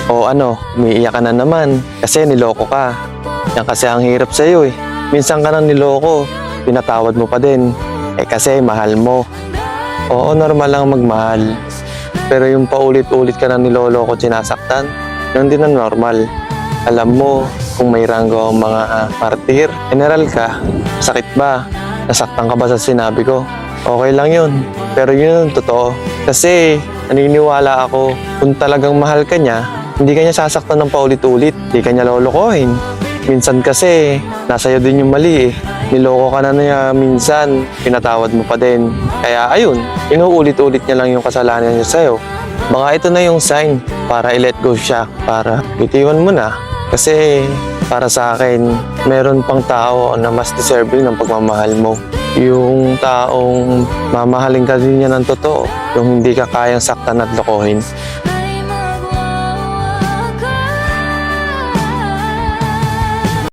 O ano, umiiyak ka na naman kasi niloko ka. Yan kasi ang hirap sa'yo eh. Minsan ka nang niloko, pinatawad mo pa din. Eh kasi mahal mo. Oo, normal lang magmahal. Pero yung paulit-ulit ka nang niloloko, sinasaktan, yun din ang normal. Alam mo, kung may ranggo ang mga martir, general ka, sakit ba? Nasaktan ka ba sa sinabi ko? Okay lang yun. Pero yun yung totoo. Kasi naniniwala ako, kung talagang mahal ka niya, hindi ka niya sasaktan ng paulit-ulit. Hindi ka niya lolokohin. Minsan kasi, nasa iyo din yung mali eh. Niloko ka na niya minsan, pinatawad mo pa din. Kaya ayun, inuulit-ulit niya lang yung kasalanan niya sa'yo. Baka ito na yung sign para i-let go siya, para bitiwan mo na. Kasi para sa akin, meron pang tao na mas deserving ng pagmamahal mo. Yung taong mamahalin ka din niya ng totoo, yung hindi ka kayang saktan at lokohin.